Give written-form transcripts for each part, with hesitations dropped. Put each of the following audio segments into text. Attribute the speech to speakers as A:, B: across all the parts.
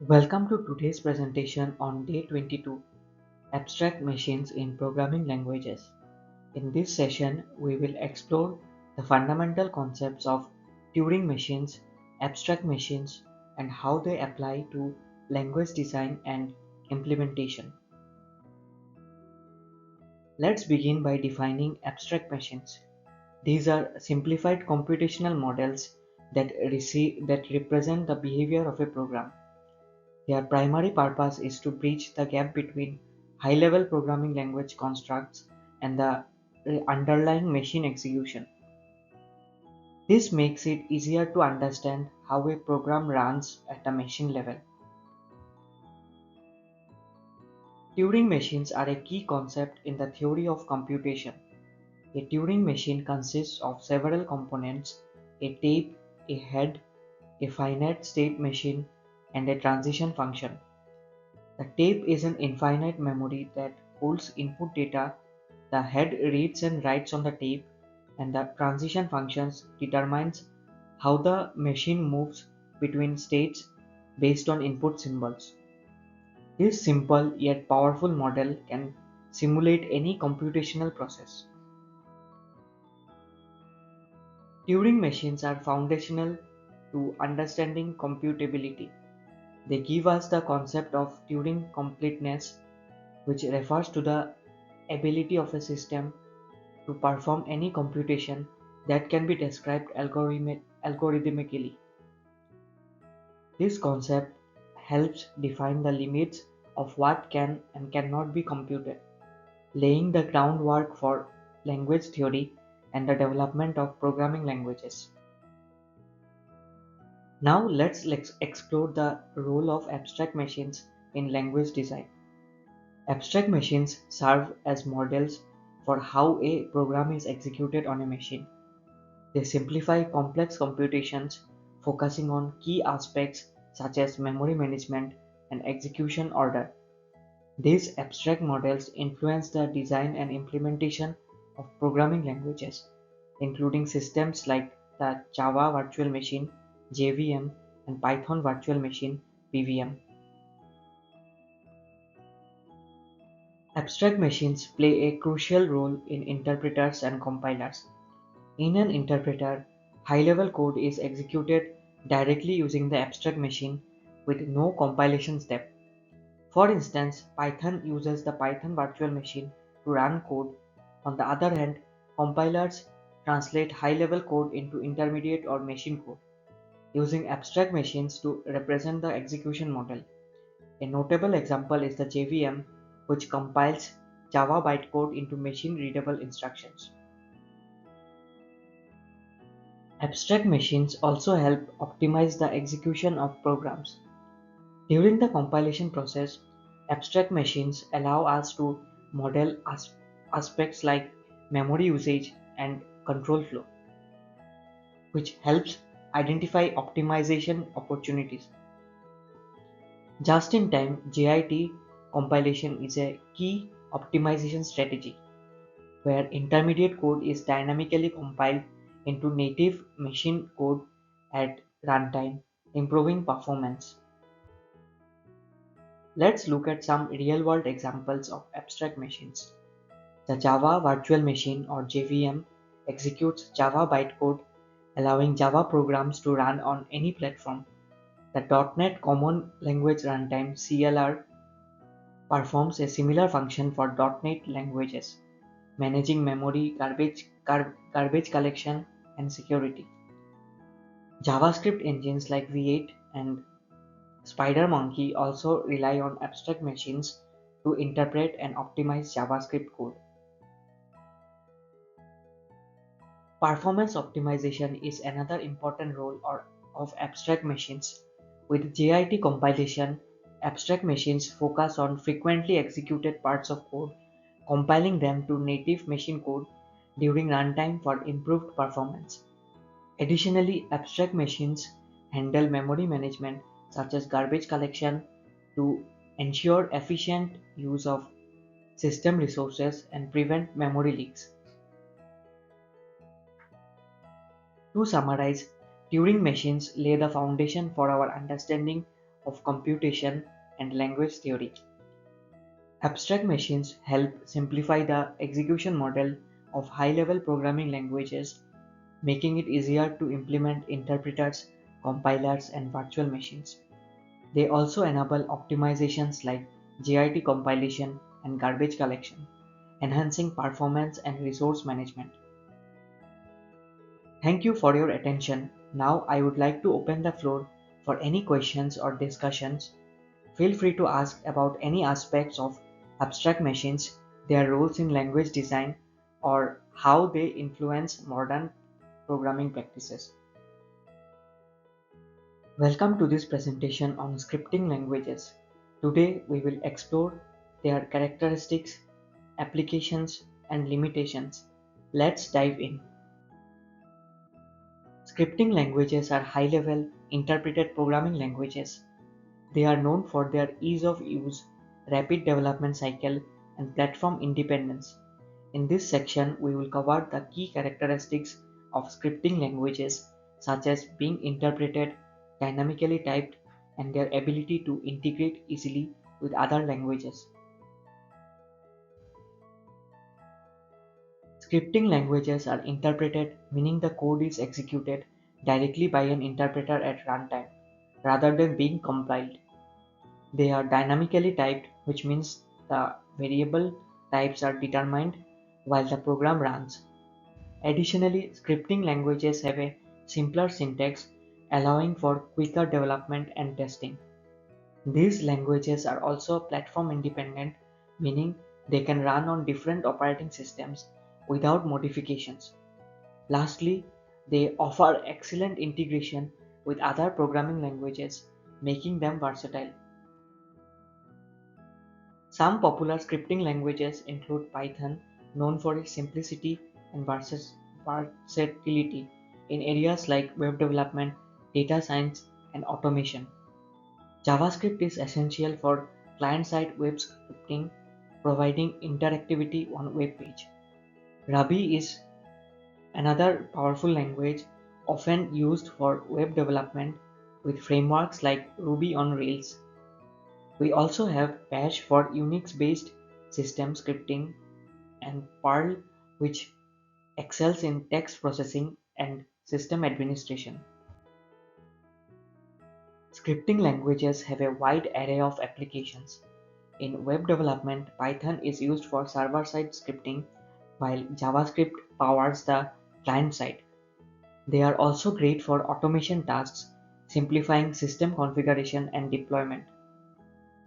A: Welcome to today's presentation on day 22, Abstract Machines in Programming Languages. In this session, we will explore the fundamental concepts of Turing machines, abstract machines, and how they apply to language design and implementation. Let's begin by defining abstract machines. These are simplified computational models that represent the behavior of a program. Their primary purpose is to bridge the gap between high-level programming language constructs and the underlying machine execution. This makes it easier to understand how a program runs at a machine level. Turing machines are a key concept in the theory of computation. A Turing machine consists of several components: a tape, a head, a finite state machine, and a transition function. The tape is an infinite memory that holds input data. The head reads and writes on the tape, and the transition functions determines how the machine moves between states based on input symbols. This simple yet powerful model can simulate any computational process. Turing machines are foundational to understanding computability. They give us the concept of Turing completeness, which refers to the ability of a system to perform any computation that can be described algorithmically. This concept helps define the limits of what can and cannot be computed, laying the groundwork for language theory and the development of programming languages. Now let's explore the role of abstract machines in language design. Abstract machines serve as models for how a program is executed on a machine. They simplify complex computations, focusing on key aspects such as memory management and execution order. These abstract models influence the design and implementation of programming languages, including systems like the Java Virtual Machine (JVM) and Python Virtual Machine (PVM). Abstract machines play a crucial role in interpreters and compilers. In an interpreter, high-level code is executed directly using the abstract machine with no compilation step. For instance, Python uses the Python virtual machine to run code. On the other hand, compilers translate high-level code into intermediate or machine code, using abstract machines to represent the execution model. A notable example is the JVM, which compiles Java bytecode into machine-readable instructions. Abstract machines also help optimize the execution of programs. During the compilation process, abstract machines allow us to model aspects like memory usage and control flow, which helps identify optimization opportunities. Just-in-time JIT compilation is a key optimization strategy, where intermediate code is dynamically compiled into native machine code at runtime, improving performance. Let's look at some real-world examples of abstract machines. The Java Virtual Machine or JVM executes Java bytecode, allowing Java programs to run on any platform. The .NET Common Language Runtime (CLR) performs a similar function for .NET languages, managing memory, garbage collection, and security. JavaScript engines like V8 and SpiderMonkey also rely on abstract machines to interpret and optimize JavaScript code. Performance optimization is another important role of abstract machines. With JIT compilation, abstract machines focus on frequently executed parts of code, compiling them to native machine code during runtime for improved performance. Additionally, abstract machines handle memory management such as garbage collection to ensure efficient use of system resources and prevent memory leaks. To summarize, Turing machines lay the foundation for our understanding of computation and language theory. Abstract machines help simplify the execution model of high-level programming languages, making it easier to implement interpreters, compilers, and virtual machines. They also enable optimizations like JIT compilation and garbage collection, enhancing performance and resource management. Thank you for your attention. Now I would like to open the floor for any questions or discussions. Feel free to ask about any aspects of abstract machines, their roles in language design, or how they influence modern programming practices. Welcome to this presentation on scripting languages. Today we will explore their characteristics, applications, and limitations. Let's dive in. Scripting languages are high-level interpreted programming languages. They are known for their ease of use, rapid development cycle, and platform independence. In this section, we will cover the key characteristics of scripting languages, such as being interpreted, dynamically typed, and their ability to integrate easily with other languages. Scripting languages are interpreted, meaning the code is executed directly by an interpreter at runtime, rather than being compiled. They are dynamically typed, which means the variable types are determined while the program runs. Additionally, scripting languages have a simpler syntax, allowing for quicker development and testing. These languages are also platform independent, meaning they can run on different operating systems without modifications. Lastly, they offer excellent integration with other programming languages, making them versatile. Some popular scripting languages include Python, known for its simplicity and versatility in areas like web development, data science, and automation. JavaScript is essential for client-side web scripting, providing interactivity on a web page. Ruby is another powerful language often used for web development with frameworks like Ruby on Rails. We also have Bash for Unix-based system scripting and Perl, which excels in text processing and system administration. Scripting languages have a wide array of applications. In web development, Python is used for server-side scripting, while JavaScript powers the client side. They are also great for automation tasks, simplifying system configuration and deployment.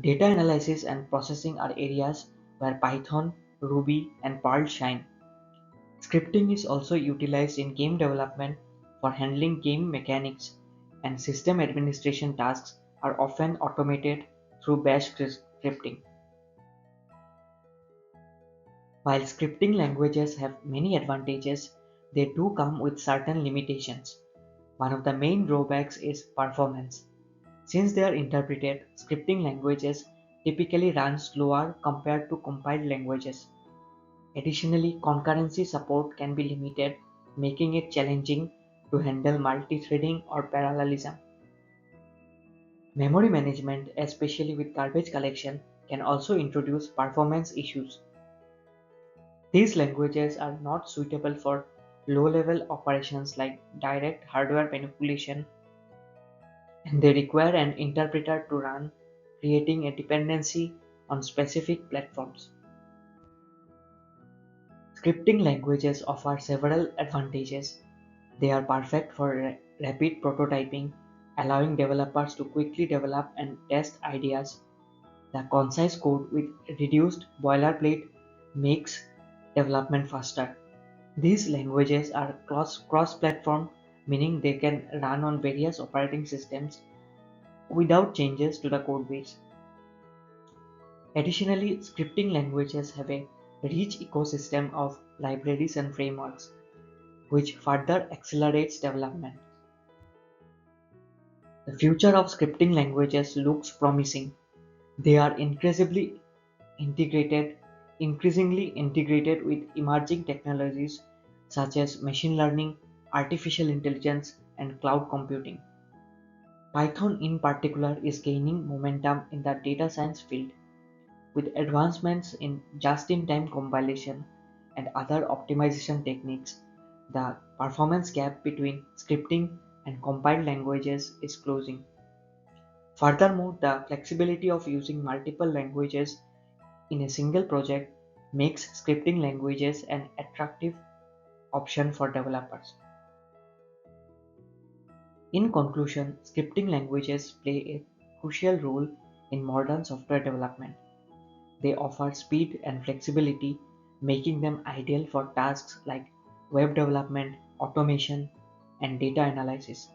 A: Data analysis and processing are areas where Python, Ruby, and Perl shine. Scripting is also utilized in game development for handling game mechanics, and system administration tasks are often automated through bash scripting. While scripting languages have many advantages, they do come with certain limitations. One of the main drawbacks is performance. Since they are interpreted, scripting languages typically run slower compared to compiled languages. Additionally, concurrency support can be limited, making it challenging to handle multi-threading or parallelism. Memory management, especially with garbage collection, can also introduce performance issues. These languages are not suitable for low-level operations like direct hardware manipulation, and they require an interpreter to run, creating a dependency on specific platforms. Scripting languages offer several advantages. They are perfect for rapid prototyping, allowing developers to quickly develop and test ideas. The concise code with reduced boilerplate makes development faster. These languages are cross-platform, meaning they can run on various operating systems without changes to the code base. Additionally, scripting languages have a rich ecosystem of libraries and frameworks, which further accelerates development. The future of scripting languages looks promising. They are integrated, increasingly integrated with emerging technologies such as machine learning, artificial intelligence, and cloud computing. Python in particular is gaining momentum in the data science field with advancements in just-in-time compilation and other optimization techniques. The performance gap between scripting and compiled languages is closing. Furthermore, the flexibility of using multiple languages in a single project makes scripting languages an attractive option for developers. In conclusion, scripting languages play a crucial role in modern software development. They offer speed and flexibility, making them ideal for tasks like web development, automation, and data analysis.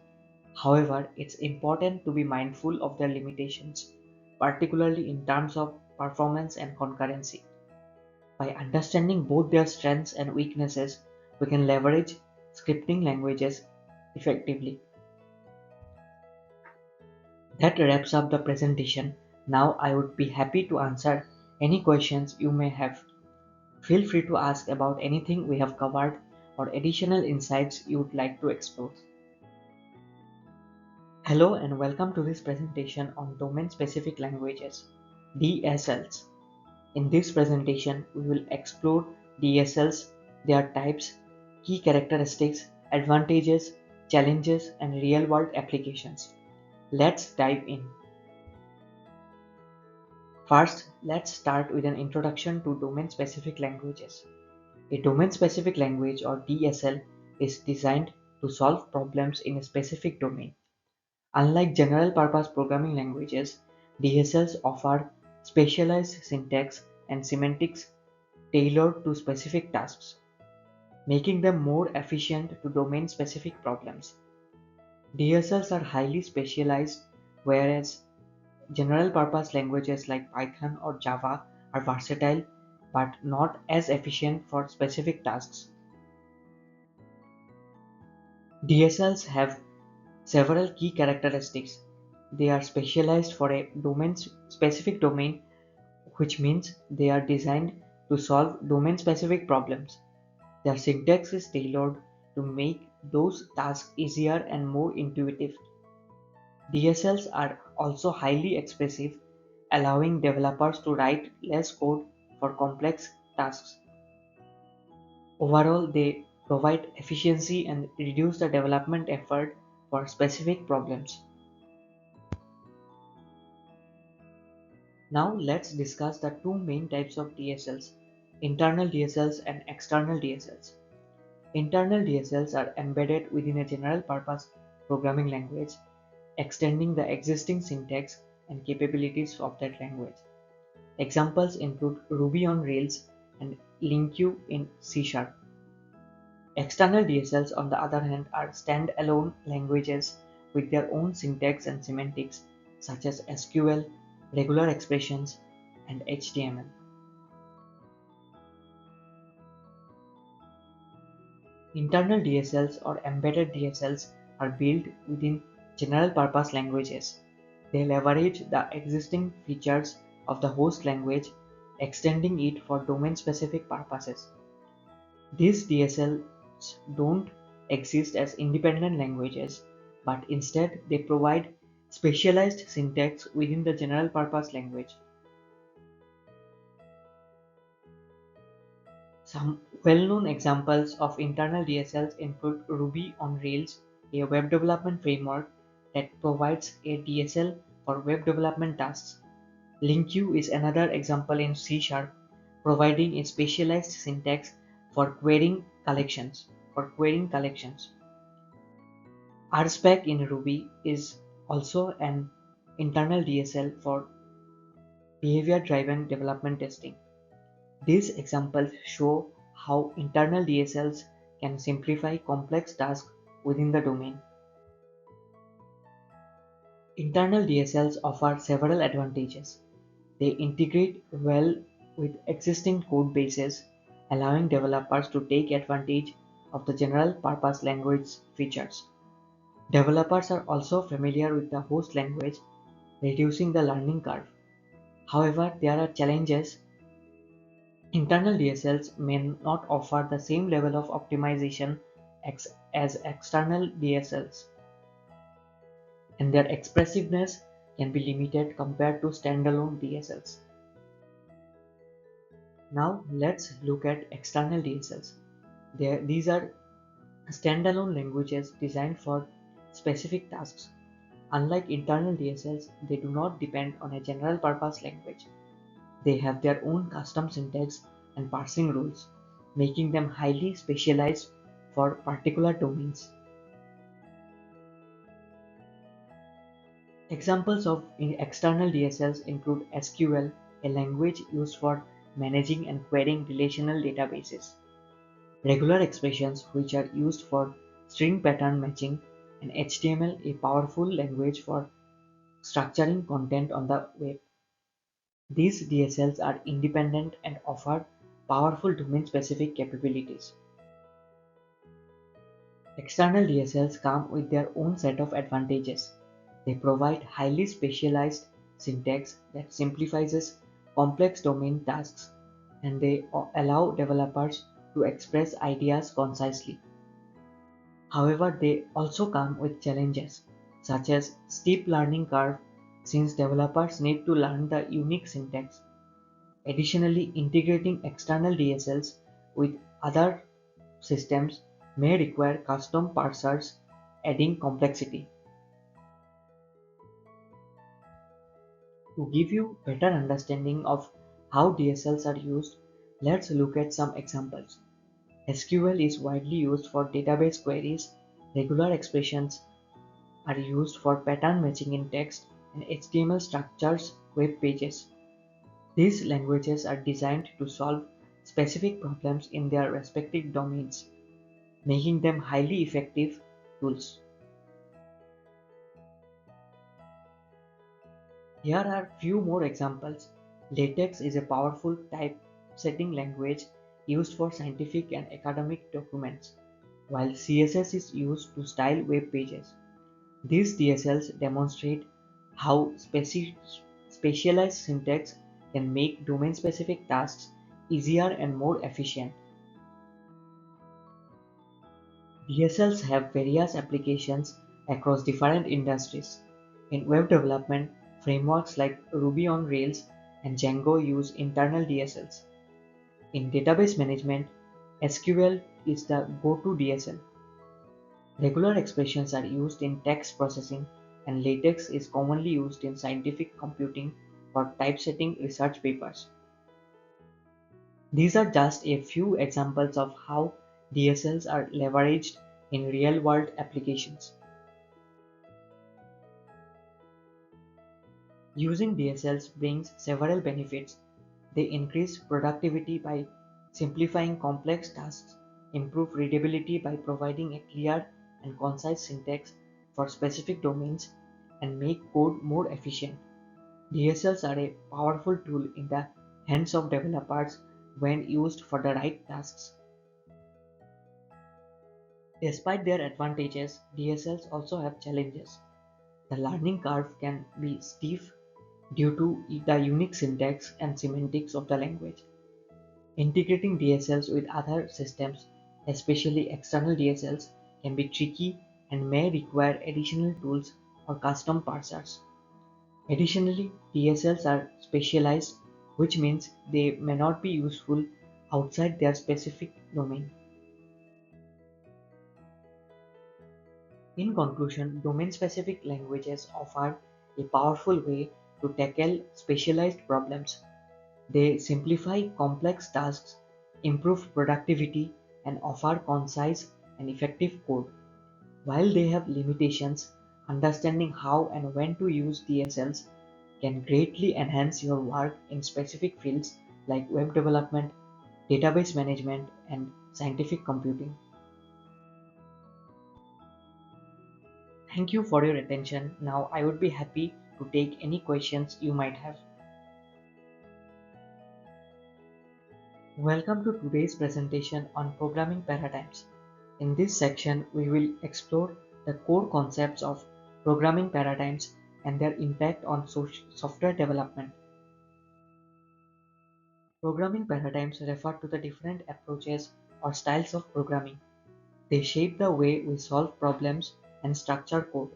A: However, it's important to be mindful of their limitations, particularly in terms of performance and concurrency. By understanding both their strengths and weaknesses, we can leverage scripting languages effectively. That wraps up the presentation. Now I would be happy to answer any questions you may have. Feel free to ask about anything we have covered or additional insights you would like to explore. Hello and welcome to this presentation on domain-specific languages, DSLs. In this presentation, we will explore DSLs, their types, key characteristics, advantages, challenges, and real-world applications. Let's dive in. First, let's start with an introduction to domain-specific languages. A domain-specific language or DSL is designed to solve problems in a specific domain. Unlike general-purpose programming languages, DSLs offer specialized syntax and semantics tailored to specific tasks, making them more efficient to domain-specific problems. DSLs are highly specialized, whereas general-purpose languages like Python or Java are versatile but not as efficient for specific tasks. DSLs have several key characteristics. They are specialized for a specific domain, which means they are designed to solve domain-specific problems. Their syntax is tailored to make those tasks easier and more intuitive. DSLs are also highly expressive, allowing developers to write less code for complex tasks. Overall, they provide efficiency and reduce the development effort for specific problems. Now let's discuss the two main types of DSLs, internal DSLs and external DSLs. Internal DSLs are embedded within a general purpose programming language, extending the existing syntax and capabilities of that language. Examples include Ruby on Rails and LinkU in C#. External DSLs, on the other hand, are standalone languages with their own syntax and semantics, such as SQL, regular expressions, and HTML. Internal DSLs or embedded DSLs are built within general-purpose languages. They leverage the existing features of the host language, extending it for domain-specific purposes. These DSLs don't exist as independent languages, but instead they provide specialized syntax within the general-purpose language. Some well-known examples of internal DSLs include Ruby on Rails, a web development framework that provides a DSL for web development tasks. LinkU is another example in C#, providing a specialized syntax for querying collections. RSpec in Ruby is also an internal DSL for behavior-driven development testing. These examples show how internal DSLs can simplify complex tasks within the domain. Internal DSLs offer several advantages. They integrate well with existing code bases, allowing developers to take advantage of the general purpose language features. Developers are also familiar with the host language, reducing the learning curve. However, there are challenges. Internal DSLs may not offer the same level of optimization as external DSLs. and their expressiveness can be limited compared to standalone DSLs. Now let's look at external DSLs. These are standalone languages designed for specific tasks. Unlike internal DSLs, they do not depend on a general purpose language. They have their own custom syntax and parsing rules, making them highly specialized for particular domains. Examples of external DSLs include SQL, a language used for managing and querying relational databases, regular expressions, which are used for string pattern matching, and HTML, a powerful language for structuring content on the web. These DSLs are independent and offer powerful domain-specific capabilities. External DSLs come with their own set of advantages. They provide highly specialized syntax that simplifies complex domain tasks, and they allow developers to express ideas concisely. However, they also come with challenges, such as steep learning curve since developers need to learn the unique syntax. Additionally, integrating external DSLs with other systems may require custom parsers, adding complexity. To give you better understanding of how DSLs are used, let's look at some examples. SQL is widely used for database queries, regular expressions are used for pattern matching in text, and HTML structures web pages. These languages are designed to solve specific problems in their respective domains, making them highly effective tools. Here are few more examples. LaTeX is a powerful typesetting language used for scientific and academic documents, while CSS is used to style web pages. These DSLs demonstrate how specialized syntax can make domain-specific tasks easier and more efficient. DSLs have various applications across different industries. In web development, frameworks like Ruby on Rails and Django use internal DSLs. In database management, SQL is the go-to DSL. Regular expressions are used in text processing, and LaTeX is commonly used in scientific computing for typesetting research papers. These are just a few examples of how DSLs are leveraged in real-world applications. Using DSLs brings several benefits. They increase productivity by simplifying complex tasks, improve readability by providing a clear and concise syntax for specific domains, and make code more efficient. DSLs are a powerful tool in the hands of developers when used for the right tasks. Despite their advantages, DSLs also have challenges. The learning curve can be steep due to the unique syntax and semantics of the language. Integrating DSLs with other systems, especially external DSLs, can be tricky and may require additional tools or custom parsers. Additionally, DSLs are specialized, which means they may not be useful outside their specific domain. In conclusion, domain-specific languages offer a powerful way to tackle specialized problems. They simplify complex tasks, improve productivity, and offer concise and effective code. While they have limitations, understanding how and when to use DSLs can greatly enhance your work in specific fields like web development, database management, and scientific computing. Thank you for your attention. Now I would be happy to take any questions you might have. Welcome to today's presentation on programming paradigms. In this section, we will explore the core concepts of programming paradigms and their impact on software development. Programming paradigms refer to the different approaches or styles of programming. They shape the way we solve problems and structure code.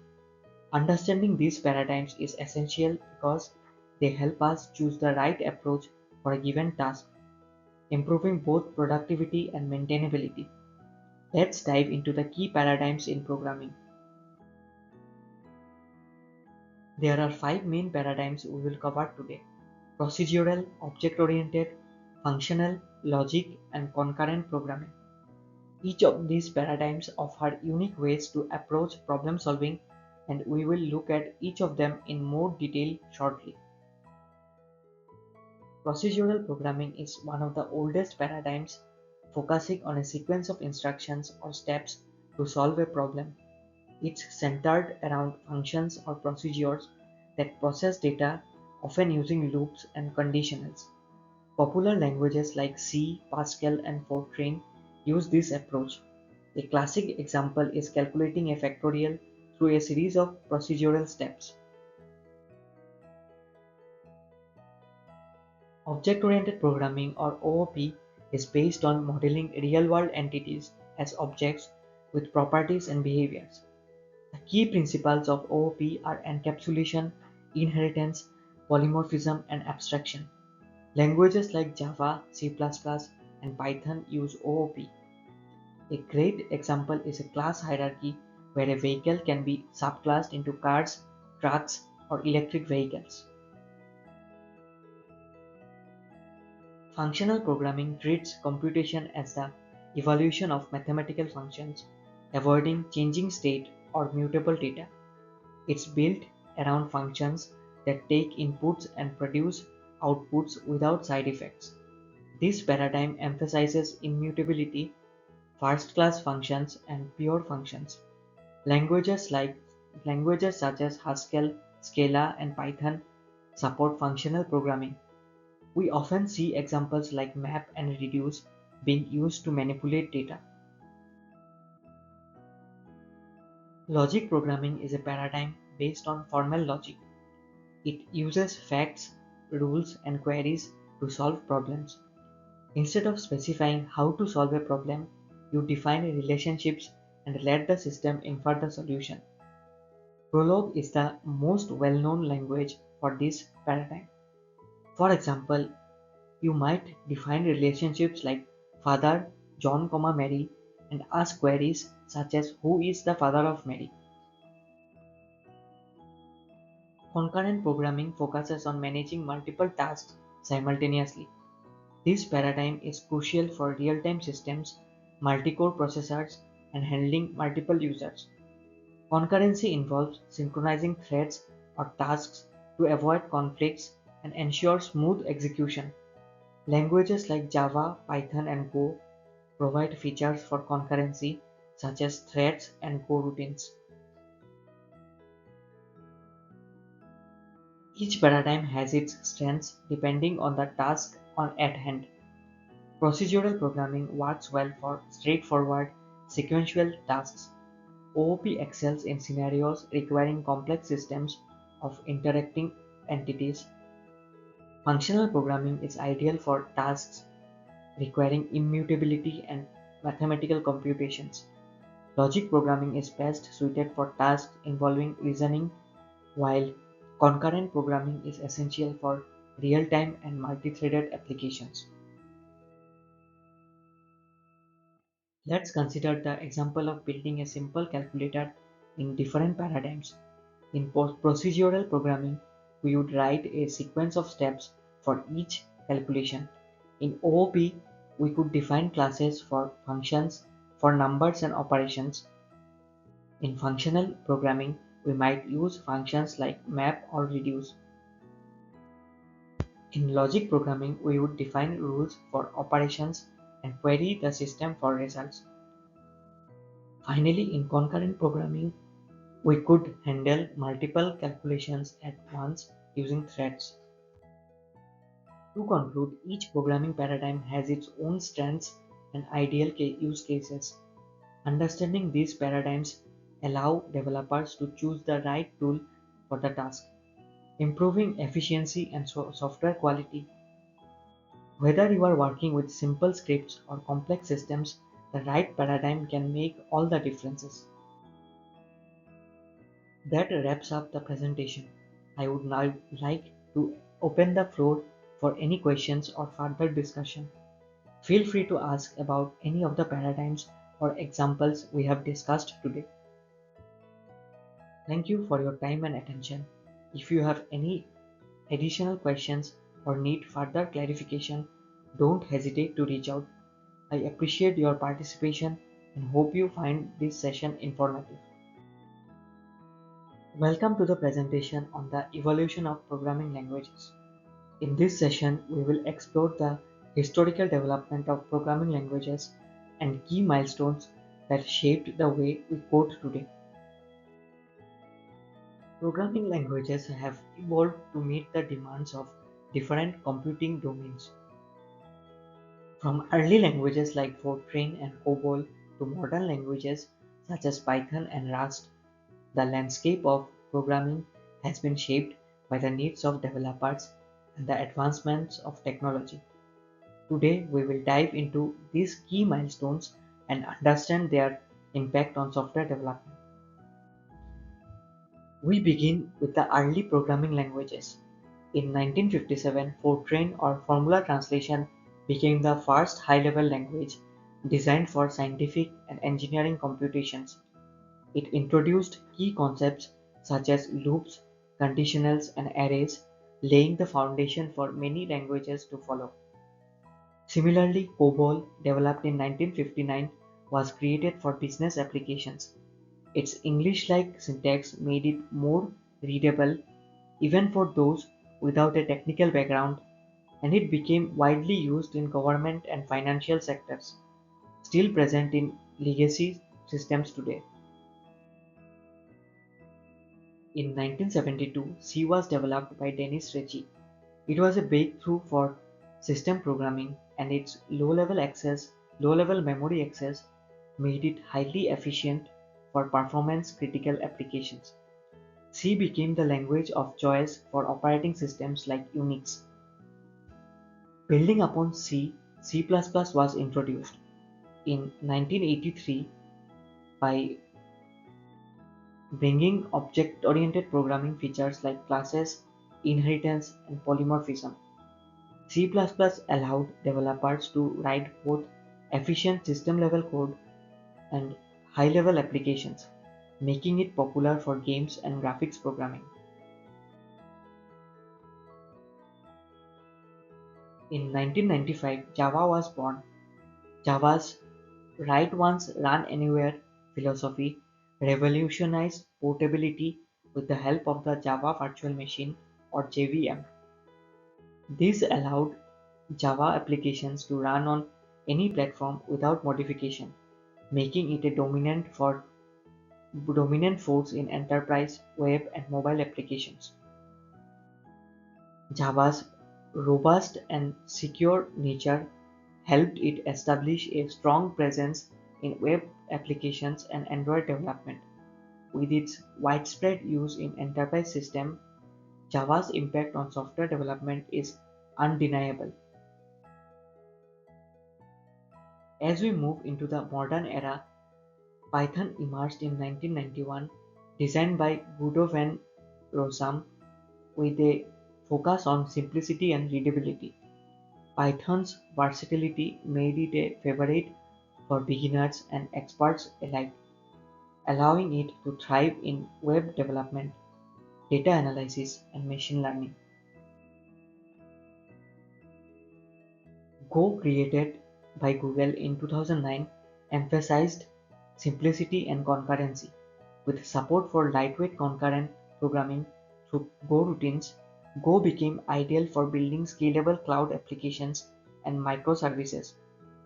A: Understanding these paradigms is essential because they help us choose the right approach for a given task, improving both productivity and maintainability. Let's dive into the key paradigms in programming. There are five main paradigms we will cover today: procedural, object oriented, functional, logic, and concurrent programming. Each of these paradigms offer unique ways to approach problem solving, and we will look at each of them in more detail shortly. Procedural programming is one of the oldest paradigms, focusing on a sequence of instructions or steps to solve a problem. It's centered around functions or procedures that process data, often using loops and conditionals. Popular languages like C, Pascal, and Fortran use this approach. A classic example is calculating a factorial through a series of procedural steps. Object-oriented programming, or OOP, is based on modeling real-world entities as objects with properties and behaviors. The key principles of OOP are encapsulation, inheritance, polymorphism, and abstraction. Languages like Java, C++, and Python use OOP. A great example is a class hierarchy where a vehicle can be subclassed into cars, trucks, or electric vehicles. Functional programming treats computation as the evolution of mathematical functions, avoiding changing state or mutable data. It's built around functions that take inputs and produce outputs without side effects. This paradigm emphasizes immutability, first-class functions, and pure functions. Languages like languages such as Haskell, Scala, and Python support functional programming. We often see examples like map and reduce being used to manipulate data. Logic programming is a paradigm based on formal logic. It uses facts, rules, and queries to solve problems. Instead of specifying how to solve a problem, you define relationships and let the system infer the solution. Prolog is the most well-known language for this paradigm. For example, you might define relationships like father, John, Mary, and ask queries such as who is the father of Mary. Concurrent programming focuses on managing multiple tasks simultaneously. This paradigm is crucial for real-time systems, multi-core processors, and handling multiple users. Concurrency involves synchronizing threads or tasks to avoid conflicts and ensure smooth execution. Languages like Java, Python, and Go provide features for concurrency such as threads and coroutines. Each paradigm has its strengths depending on the task at hand. Procedural programming works well for straightforward, sequential tasks. OOP excels in scenarios requiring complex systems of interacting entities. Functional programming is ideal for tasks requiring immutability and mathematical computations. Logic programming is best suited for tasks involving reasoning, while concurrent programming is essential for real-time and multi-threaded applications. Let's consider the example of building a simple calculator in different paradigms. In procedural programming, we would write a sequence of steps for each calculation. In OOP, we could define classes for functions, for numbers and operations. In functional programming, we might use functions like map or reduce. In logic programming, we would define rules for operations and query the system for results. Finally, in concurrent programming, we could handle multiple calculations at once using threads. To conclude, each programming paradigm has its own strengths and ideal use cases. Understanding these paradigms allow developers to choose the right tool for the task, improving efficiency and software quality. Whether you are working with simple scripts or complex systems, the right paradigm can make all the differences. That wraps up the presentation. I would now like to open the floor for any questions or further discussion. Feel free to ask about any of the paradigms or examples we have discussed today. Thank you for your time and attention. If you have any additional questions or need further clarification, don't hesitate to reach out. I appreciate your participation and hope you find this session informative. Welcome to the presentation on the evolution of programming languages. In this session, we will explore the historical development of programming languages and key milestones that shaped the way we code today. Programming languages have evolved to meet the demands of different computing domains. From early languages like Fortran and COBOL to modern languages such as Python and Rust, the landscape of programming has been shaped by the needs of developers and the advancements of technology. Today, we will dive into these key milestones and understand their impact on software development. We begin with the early programming languages. In 1957, Fortran or formula translation became the first high-level language designed for scientific and engineering computations. It introduced key concepts such as loops, conditionals, and arrays, laying the foundation for many languages to follow. Similarly, COBOL, developed in 1959, was created for business applications. Its English-like syntax made it more readable even for those without a technical background, and it became widely used in government and financial sectors, still present in legacy systems today. In 1972, C was developed by Dennis Ritchie. It was a breakthrough for system programming, and its low-level memory access made it highly efficient for performance-critical applications. C became the language of choice for operating systems like Unix. Building upon C, C++ was introduced in 1983 by bringing object-oriented programming features like classes, inheritance, and polymorphism. C++ allowed developers to write both efficient system-level code and high-level applications, making it popular for games and graphics programming. In 1995, Java was born. Java's "write once, run anywhere" philosophy revolutionized portability with the help of the Java Virtual Machine or JVM. This allowed Java applications to run on any platform without modification, making it a dominant force in enterprise, web, and mobile applications. Java's robust and secure nature helped it establish a strong presence in web applications and Android development. With its widespread use in enterprise systems, Java's impact on software development is undeniable. As we move into the modern era, Python emerged in 1991, designed by Guido van Rossum with a focus on simplicity and readability. Python's versatility made it a favorite for beginners and experts alike, allowing it to thrive in web development, data analysis, and machine learning. Go, created by Google in 2009, emphasized simplicity and concurrency. With support for lightweight concurrent programming through Go routines, Go became ideal for building scalable cloud applications and microservices,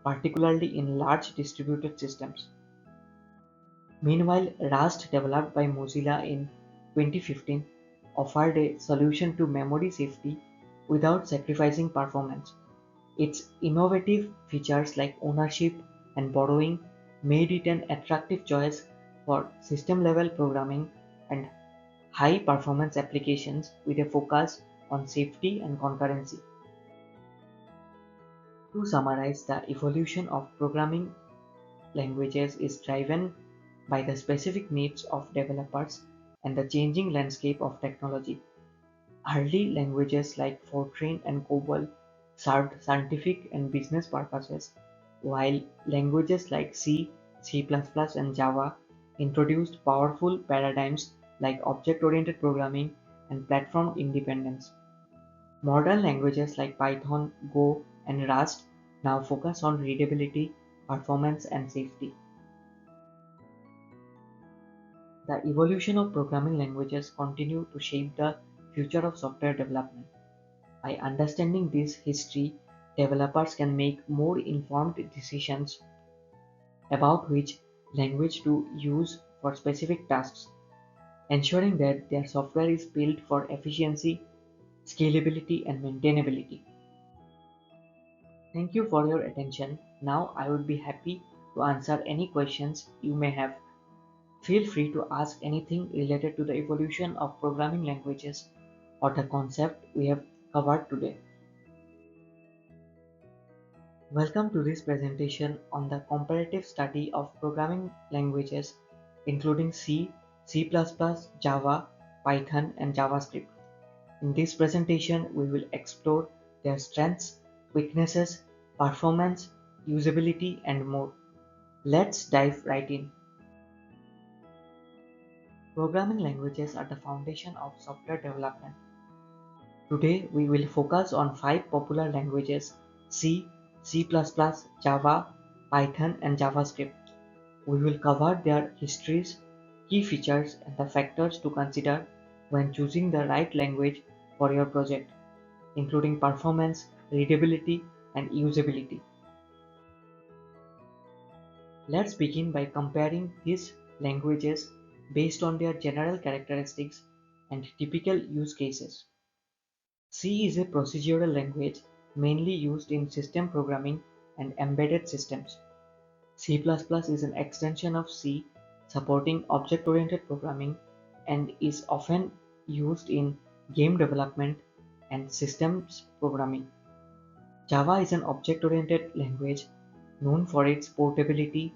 A: particularly in large distributed systems. Meanwhile, Rust, developed by Mozilla in 2015, offered a solution to memory safety without sacrificing performance. Its innovative features like ownership and borrowing made it an attractive choice for system-level programming and high-performance applications with a focus on safety and concurrency. To summarize, the evolution of programming languages is driven by the specific needs of developers and the changing landscape of technology. Early languages like Fortran and COBOL served scientific and business purposes, while languages like C, C++, and Java introduced powerful paradigms like object-oriented programming and platform independence. Modern languages like Python, Go, and Rust now focus on readability, performance, and safety. The evolution of programming languages continue to shape the future of software development. By understanding this history, developers can make more informed decisions about which language to use for specific tasks, ensuring that their software is built for efficiency, scalability, and maintainability. Thank you for your attention. Now I would be happy to answer any questions you may have. Feel free to ask anything related to the evolution of programming languages or the concept we have covered today. Welcome to this presentation on the comparative study of programming languages including C, C++, Java, Python, and JavaScript. In this presentation, we will explore their strengths, weaknesses, performance, usability, and more. Let's dive right in. Programming languages are the foundation of software development. Today, we will focus on five popular languages: C, C++, Java, Python, and JavaScript. We will cover their histories, key features, and the factors to consider when choosing the right language for your project, including performance, readability, and usability. Let's begin by comparing these languages based on their general characteristics and typical use cases. C is a procedural language mainly used in system programming and embedded systems. C++ is an extension of C supporting object-oriented programming and is often used in game development and systems programming. Java is an object-oriented language known for its portability,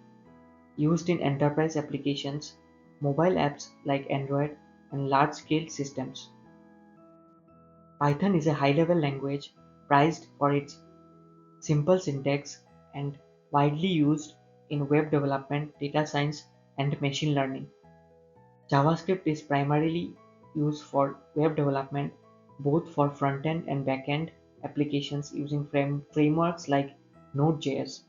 A: used in enterprise applications, mobile apps like Android, and large-scale systems. Python is a high-level language prized for its simple syntax and widely used in web development, data science, and machine learning. JavaScript is primarily used for web development, both for front-end and back-end applications using frameworks like Node.js.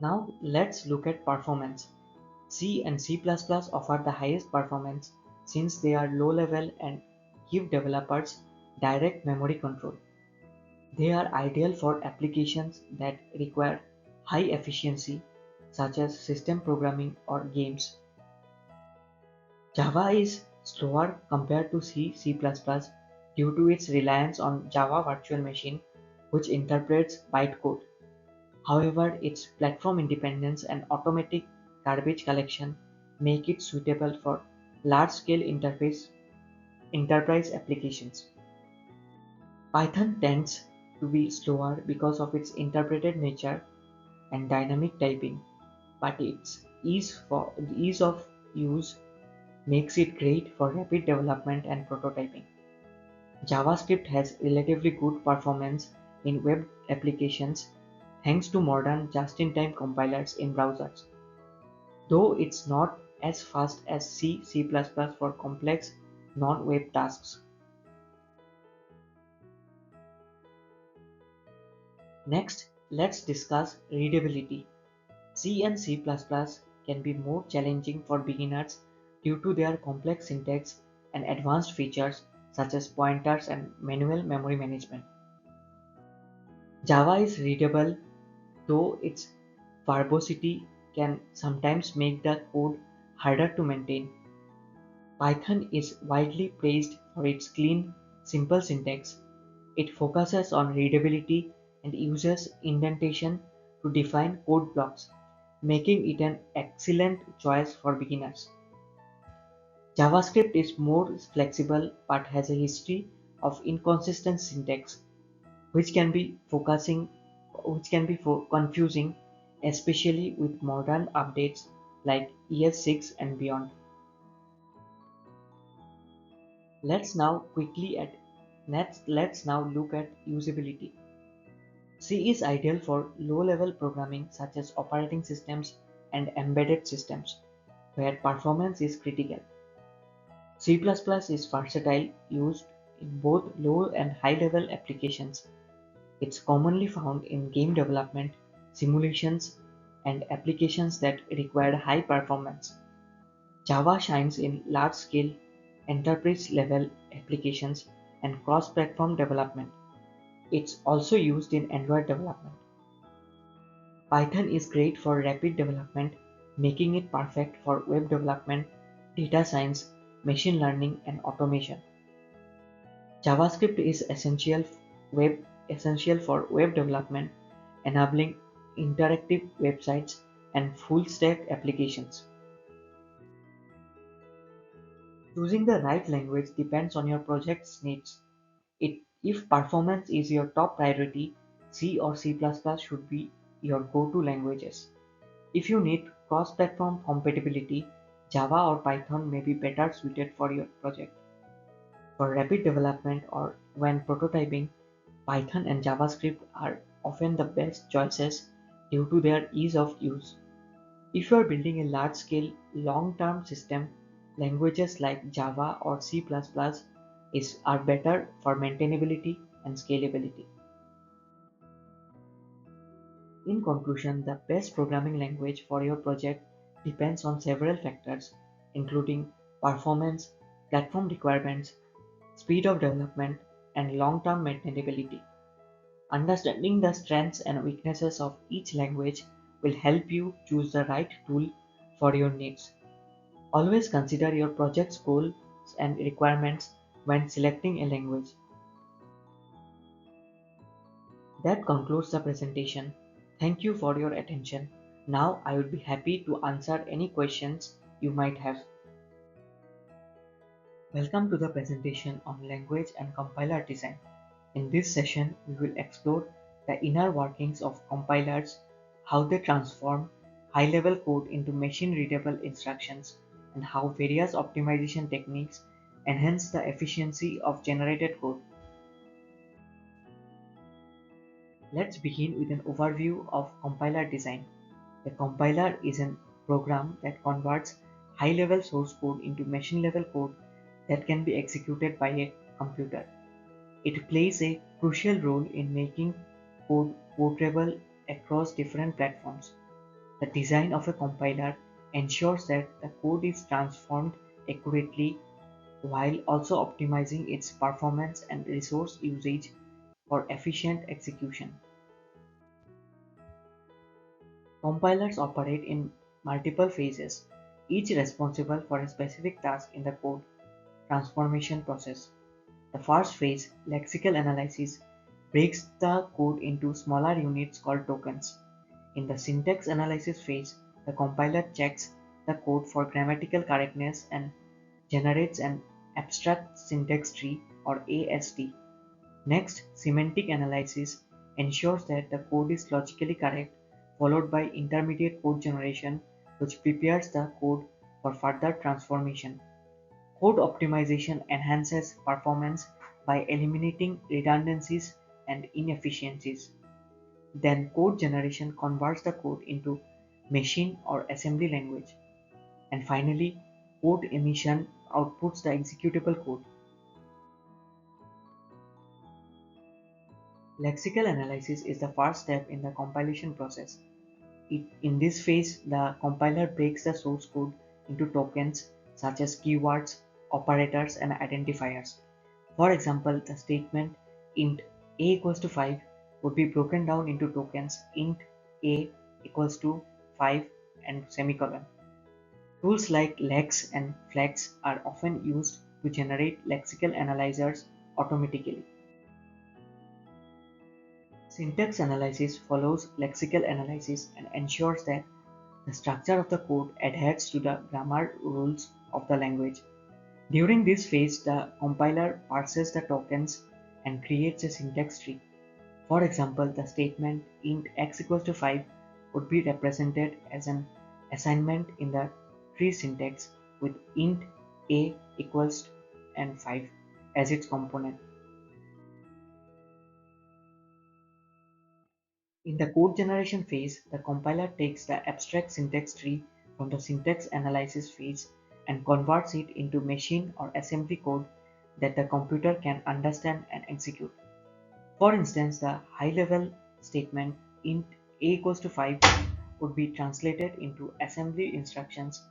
A: Now let's look at performance. C and C++ offer the highest performance since they are low-level and give developers direct memory control. They are ideal for applications that require high efficiency, such as system programming or games. Java is slower compared to C, C++ due to its reliance on Java Virtual Machine, which interprets bytecode. However, its platform independence and automatic garbage collection make it suitable for large-scale enterprise applications. Python tends to be slower because of its interpreted nature and dynamic typing, but its ease of use makes it great for rapid development and prototyping. JavaScript has relatively good performance in web applications thanks to modern just-in-time compilers in browsers, though it's not as fast as C, C++ for complex non-web tasks. Next, let's discuss readability. C and C++ can be more challenging for beginners due to their complex syntax and advanced features such as pointers and manual memory management. Java is readable, though its verbosity can sometimes make the code harder to maintain. Python is widely praised for its clean, simple syntax. It focuses on readability and uses indentation to define code blocks, making it an excellent choice for beginners. JavaScript is more flexible but has a history of inconsistent syntax, which can be confusing, especially with modern updates. like ES6 and beyond. Let's now quickly at let's now look at usability. C is ideal for low-level programming such as operating systems and embedded systems, where performance is critical. C++ is versatile, used in both low and high-level applications. It's commonly found in game development, simulations, and applications that require high performance. Java shines in large-scale, enterprise-level applications and cross-platform development. It's also used in Android development. Python is great for rapid development, making it perfect for web development, data science, machine learning, and automation. JavaScript is essential for web development, enabling interactive websites and full-stack applications. Choosing the right language depends on your project's needs. If performance is your top priority, C or C++ should be your go-to languages. If you need cross-platform compatibility, Java or Python may be better suited for your project. For rapid development or when prototyping, Python and JavaScript are often the best choices due to their ease of use. If you are building a large-scale, long-term system, languages like Java or C++ are better for maintainability and scalability. In conclusion, the best programming language for your project depends on several factors, including performance, platform requirements, speed of development, and long-term maintainability. Understanding the strengths and weaknesses of each language will help you choose the right tool for your needs. Always consider your project's goals and requirements when selecting a language. That concludes the presentation. Thank you for your attention. Now I would be happy to answer any questions you might have. Welcome to the presentation on language and compiler design. In this session, we will explore the inner workings of compilers, how they transform high-level code into machine-readable instructions, and how various optimization techniques enhance the efficiency of generated code. Let's begin with an overview of compiler design. A compiler is a program that converts high-level source code into machine-level code that can be executed by a computer. It plays a crucial role in making code portable across different platforms. The design of a compiler ensures that the code is transformed accurately while also optimizing its performance and resource usage for efficient execution. Compilers operate in multiple phases, each responsible for a specific task in the code transformation process. The first phase, lexical analysis, breaks the code into smaller units called tokens. In the syntax analysis phase, the compiler checks the code for grammatical correctness and generates an abstract syntax tree or AST. Next, semantic analysis ensures that the code is logically correct, followed by intermediate code generation, which prepares the code for further transformation. Code optimization enhances performance by eliminating redundancies and inefficiencies. Then code generation converts the code into machine or assembly language. And finally, code emission outputs the executable code. Lexical analysis is the first step in the compilation process. In this phase, the compiler breaks the source code into tokens such as keywords, operators, and identifiers. For example, the statement int a equals to 5 would be broken down into tokens int a equals to 5 and semicolon. Tools like lex and flex are often used to generate lexical analyzers automatically. Syntax analysis follows lexical analysis and ensures that the structure of the code adheres to the grammar rules of the language. During this phase, the compiler parses the tokens and creates a syntax tree. For example, the statement int x equals to 5 would be represented as an assignment in the tree syntax with int a equals and 5 as its component. In the code generation phase, the compiler takes the abstract syntax tree from the syntax analysis phase and converts it into machine or assembly code that the computer can understand and execute. For instance, the high-level statement int a equals to 5 would be translated into assembly instructions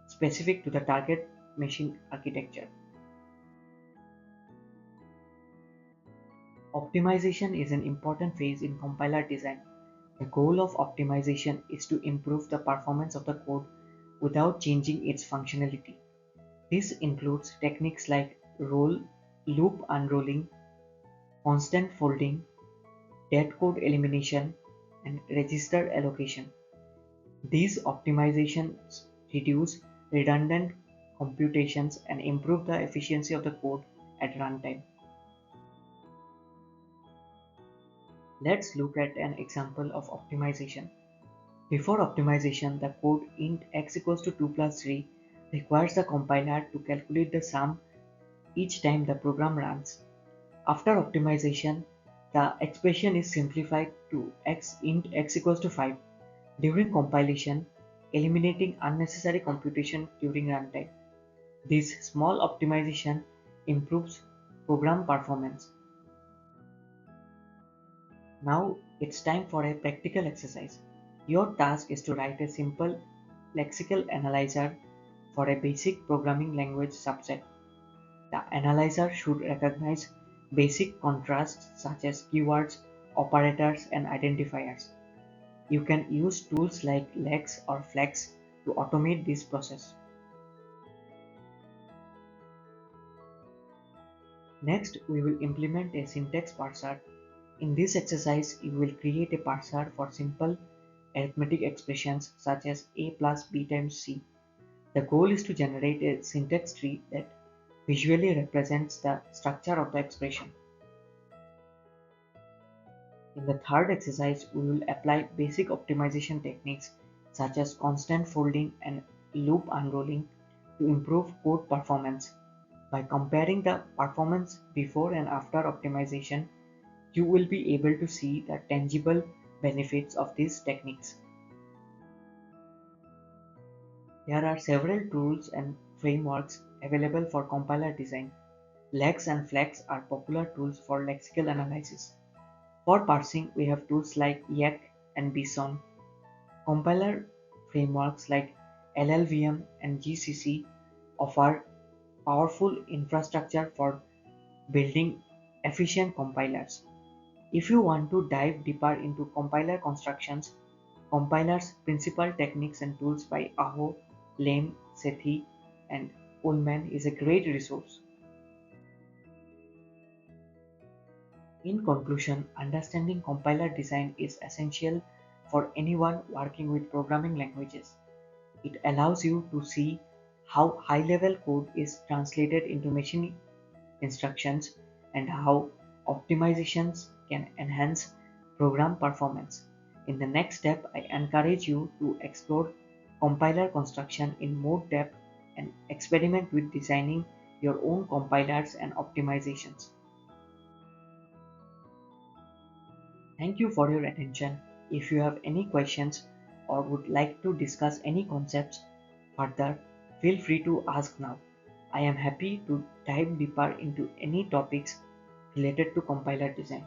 A: specific to the target machine architecture. Optimization is an important phase in compiler design. The goal of optimization is to improve the performance of the code without changing its functionality. This includes techniques like roll, loop unrolling, constant folding, dead code elimination, and register allocation. These optimizations reduce redundant computations and improve the efficiency of the code at runtime. Let's look at an example of optimization. Before optimization, the code int x equals to 2 plus 3 requires the compiler to calculate the sum each time the program runs. After optimization, the expression is simplified to int x equals to 5 during compilation, eliminating unnecessary computation during runtime. This small optimization improves program performance. Now it's time for a practical exercise. Your task is to write a simple lexical analyzer for a basic programming language subset. The analyzer should recognize basic contrasts such as keywords, operators, and identifiers. You can use tools like lex or flex to automate this process. Next, we will implement a syntax parser. In this exercise, you will create a parser for simple arithmetic expressions such as a plus b times c. The goal is to generate a syntax tree that visually represents the structure of the expression. In the third exercise, we will apply basic optimization techniques such as constant folding and loop unrolling to improve code performance. By comparing the performance before and after optimization, you will be able to see the tangible benefits of these techniques. There are several tools and frameworks available for compiler design. Lex and Flex are popular tools for lexical analysis. For parsing, we have tools like Yak and Bison. Compiler frameworks like LLVM and GCC offer powerful infrastructure for building efficient compilers. If you want to dive deeper into compiler constructions, Compilers, Principal Techniques and Tools by Aho, Lame, Sethi, and Ullman is a great resource. In conclusion, understanding compiler design is essential for anyone working with programming languages. It allows you to see how high-level code is translated into machine instructions and how optimizations can enhance program performance. In the next step, I encourage you to explore compiler construction in more depth and experiment with designing your own compilers and optimizations. Thank you for your attention. If you have any questions or would like to discuss any concepts further, feel free to ask now. I am happy to dive deeper into any topics related to compiler design.